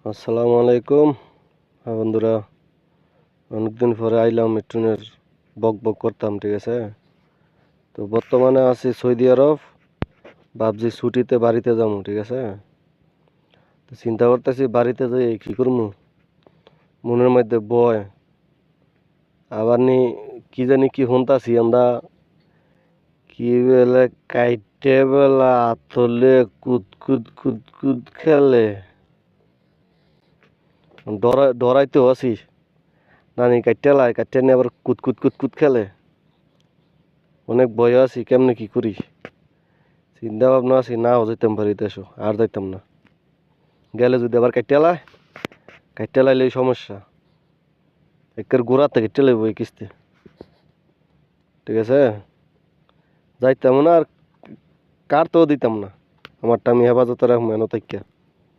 আসসালামু আলাইকুম। বন্ধুরা, অনেকদিন পরে আইলাম একটুনের বক বক করতাম, ঠিক আছে। তো বর্তমানে আছি সৌদি আরব, ভাবছি ছুটিতে বাড়িতে যাবো, ঠিক আছে। তো চিন্তা করতেছি বাড়িতে যাই কি করবো, মনের মধ্যে বয় আবার কি জানি কি শুনতাছি আমরা, কি বেলে কাইটে বেলা আতলে কুদ কুদ কুদ কুদ খেলে, ডরাইতেও আছি নানি কাইটে লাই কাইটে নিয়ে আবার কুদ কুদ কুদ কুদ খেলে, অনেক ভয় আছি কেমনে কি করি। চিন্তা ভাবনা আছি নাও যাইতাম বাড়িতে, এসো আর যাইতাম না, গেলে যদি আবার কাইটে লাইলে সমস্যা, একের গোড়াতে কেটে লাইব এই কিস্তি, ঠিক আছে। যাইতাম না আর কাটতেও দিতাম না, আমারটা আমি হেফাজতে রাখবো এনে থেকে।